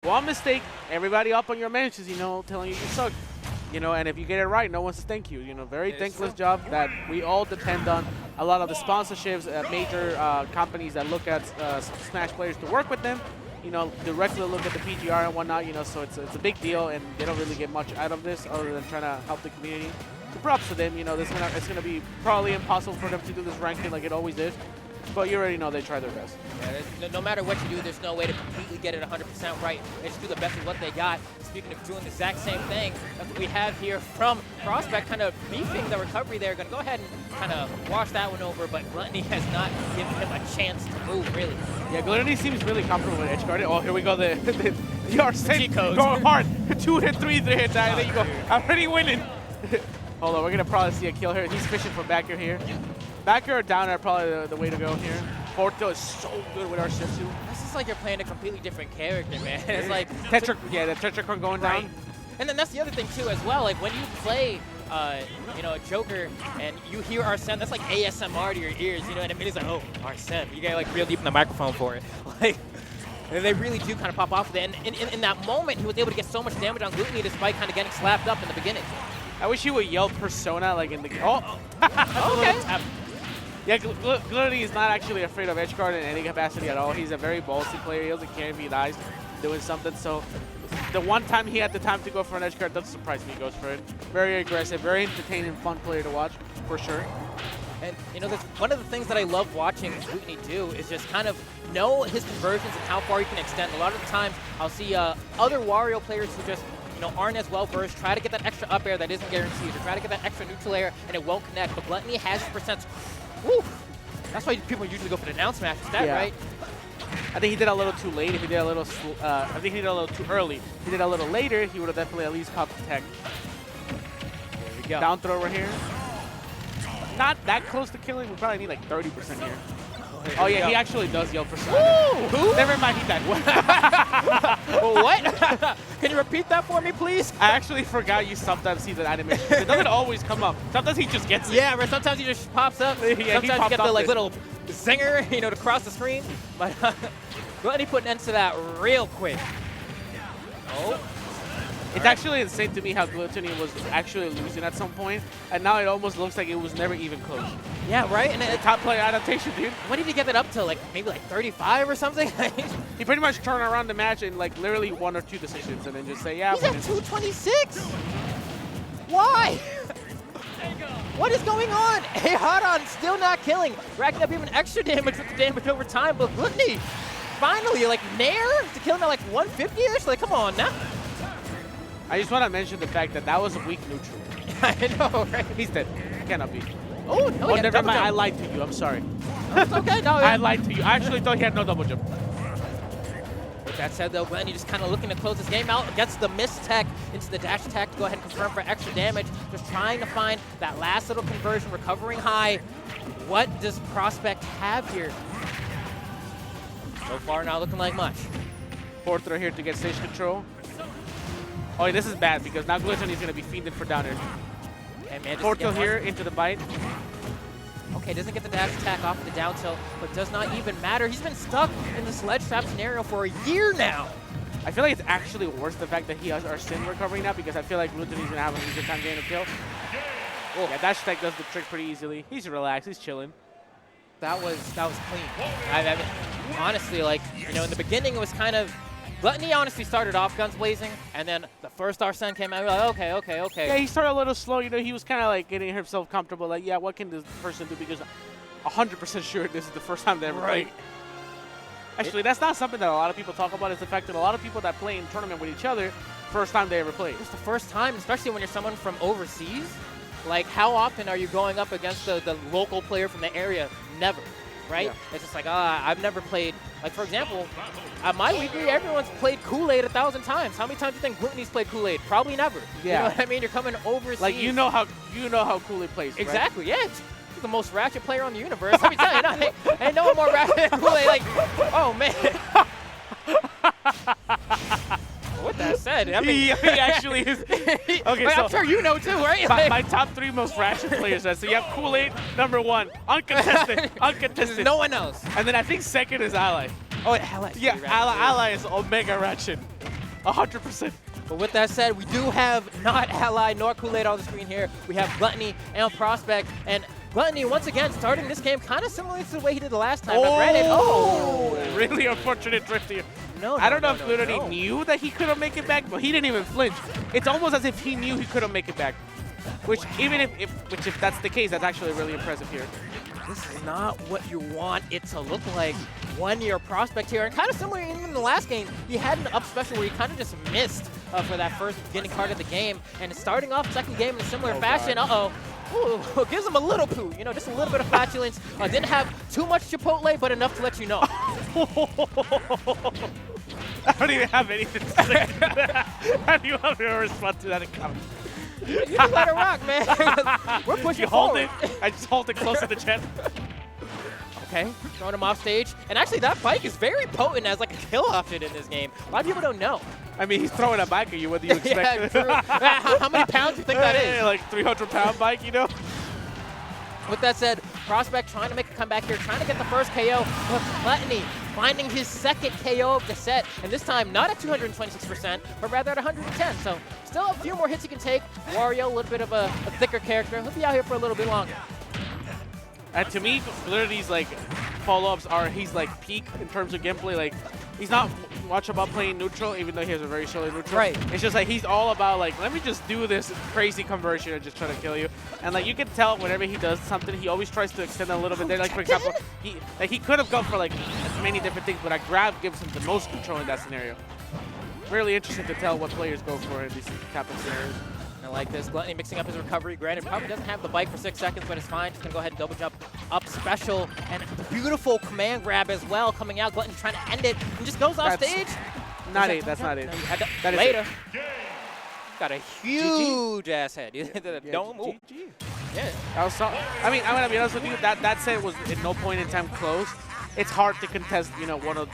one mistake, everybody up on your bench is, you know, telling you you suck. You know, and if you get it right, no one says thank you. You know, very thankless job that we all depend on. A lot of the sponsorships, major companies that look at Smash players to work with them, you know, directly look at the PGR and whatnot, you know, so it's a big deal, and they don't really get much out of this other than trying to help the community. So props to them, you know, it's gonna be probably impossible for them to do this ranking like it always is. But you already know they try their best. Yeah, no matter what you do, there's no way to completely get it 100% right. They just do the best with what they got. Speaking of doing the exact same thing, that's what we have here from Prospect, kind of beefing the recovery there. Going to go ahead and kind of wash that one over, but Glutonny has not given him a chance to move, really. Yeah, Glutonny seems really comfortable with edge guarding. Oh, here we go. The Arsene codes. going hard. 2 hit, 3 hit. There you go. I'm already winning. Hold on, we're going to probably see a kill here. He's fishing for back air here. Back air or down air probably the way to go here. Forto is so good with our Shitsu. This is like you're playing a completely different character, man. It's like yeah, the Tetracron going down. And then that's the other thing too, as well. Like when you play, you know, a Joker and you hear Arsene, that's like ASMR to your ears, you know. And it's like, oh, Arsene, you get like real deep in the microphone for it. Like, and they really do kind of pop off with it. And in that moment, he was able to get so much damage on Glutonny despite kind of getting slapped up in the beginning. I wish he would yell Persona like in the game. Oh, okay. Yeah, Glutonny is not actually afraid of edge guard in any capacity at all. He's a very ballsy player. He doesn't care if he dies doing something. So the one time he had the time to go for an edge guard doesn't surprise me. He goes for it. Very aggressive, very entertaining, fun player to watch, for sure. And, you know, one of the things that I love watching Glutonny do is just kind of know his conversions and how far he can extend. A lot of the times I'll see other Wario players who just, you know, aren't as well versed, try to get that extra up air that isn't guaranteed, or try to get that extra neutral air and it won't connect. But Glutonny has his percents. Woo! That's why people usually go for the down smash. Is that right? I think he did a little too late. If he did a little, I think he did a little too early. If he did a little later, he would have definitely at least caught the tech. There we go. Down throw over here. Not that close to killing. We probably need like 30% here. Oh yeah, he actually does yell Persona. Who? Never mind, he died. What? Can you repeat that for me, please? I actually forgot you sometimes see that animation. It doesn't always come up. Sometimes he just gets it. Yeah, right. Sometimes he just pops up. Yeah, sometimes you get the like little zinger, you know, to cross the screen. But Glutonny put an end to that real quick. Oh. It's actually insane to me how Glutonny was actually losing at some point, and now it almost looks like it was never even close. Yeah, right? And the top player adaptation, dude. When did he get that up to? Like, maybe like 35 or something? He pretty much turned around the match in like literally 1 or 2 decisions and then just say, yeah. He's at 226? Why? What is going on? Hey, Haran still not killing. Racking up even extra damage with the damage over time, but Glutonny, finally, like, Nair to kill him at like 150-ish? Like, come on now. I just want to mention the fact that that was a weak neutral. I know, right? He's dead. Cannot be. Oh, no, oh, never mind. I lied to you. I'm sorry. It's okay. No, I lied to you. I actually thought he had no double jump. With that said, though, Glutonny just kind of looking to close this game out. Gets the miss tech into the dash attack to go ahead and confirm for extra damage. Just trying to find that last little conversion, recovering high. What does Prospect have here? So far, not looking like much. Fourth throw here to get stage control. Oh, yeah, this is bad because now Glutonny is going to be fiending for down air. Hey, man, Forward tilt here into the bite. Okay, doesn't get the dash attack off of the down tilt, but does not even matter. He's been stuck in the sledge trap scenario for a year now. I feel like it's actually worse the fact that he has Arsene recovering now because I feel like Glutonny's going to have an easier time getting a kill. Oh. Yeah, dash attack does the trick pretty easily. He's relaxed. He's chilling. That was clean. I mean, honestly, like, you know, in the beginning it was kind of Glutonny honestly started off guns blazing, and then the first Arsene came out, we were like, okay. Yeah, he started a little slow. You know, he was kind of like getting himself comfortable. Like, yeah, what can this person do? Because 100% sure this is the first time they ever played. Actually, that's not something that a lot of people talk about. Is the fact that a lot of people that play in tournament with each other, first time they ever played. It's the first time, especially when you're someone from overseas. Like, how often are you going up against the local player from the area? Never. Right? Yeah. It's just like, I've never played. Like, for example, at my weekly, everyone's played Kool-Aid 1,000 times. How many times do you think Glutonny's played Kool-Aid? Probably never. Yeah. You know what I mean? You're coming overseas. Like, you know how Kool-Aid plays, exactly, right? Yeah. He's the most ratchet player on the universe. Let me tell you, ain't no one more ratchet than Kool-Aid. Like, oh, man. What that said? I mean, he actually is. Okay, wait, so I'm sure you know too, right? My top 3 most ratchet players. So you have Kool-Aid, #1, uncontested. No one else. And then I think second is Ally. Oh, Ally. Yeah, Ally is Omega ratchet. 100%. But with that said, we do have not Ally nor Kool-Aid on the screen here. We have Glutonny and Prospect. And Glutonny, once again, starting this game kind of similar to the way he did the last time. But granted, really unfortunate drift here. No, I don't know if Glutonny knew that he couldn't make it back, but he didn't even flinch. It's almost as if he knew he couldn't make it back. Which, even if that's the case, that's actually really impressive here. This is not what you want it to look like. 1-year Prospect here, and kind of similar even in the last game, he had an up special where he kind of just missed for that first beginning part of the game, and starting off second game in a similar fashion. God. Ooh, gives him a little poo, you know, just a little bit of flatulence. Didn't have too much Chipotle, but enough to let you know. I don't even have anything to say to that. How do you have to respond to that account? You just let it rock, man. We're pushing forward. Hold it. I just hold it close to the chest. Okay, throwing him off stage. And actually, that bike is very potent as like a kill option in this game. A lot of people don't know. I mean, he's throwing a bike at you. What do you expect? Yeah, true. How many pounds do you think that is? Like 300-pound bike, you know? With that said, Prospect trying to make a comeback here, trying to get the first KO, but Glutonny finding his second KO of the set, and this time not at 226%, but rather at 110. So still a few more hits he can take. Wario, a little bit of a thicker character. He'll be out here for a little bit longer. And to me, Gluttonny's like follow-ups are he's like peak in terms of gameplay. Like he's not much about playing neutral, even though he has a very solid neutral. Right. It's just like he's all about like, let me just do this crazy conversion and just try to kill you. And like you can tell whenever he does something, he always tries to extend a little bit there. Like for example, he could have gone for like many different things, but a grab gives him the most control in that scenario. Really interesting to tell what players go for in these type of scenarios. I like this. Glutonny mixing up his recovery. Granted, probably doesn't have the bike for 6 seconds, but it's fine. Just going to go ahead and double jump up special. And beautiful command grab as well coming out. Glutonny trying to end it and just goes off stage. Not it. That's not it. That is later. Got a huge ass head. Don't move. Yeah. I mean, I'm going to be honest with you. That set was at no point in time close. It's hard to contest, you know, one of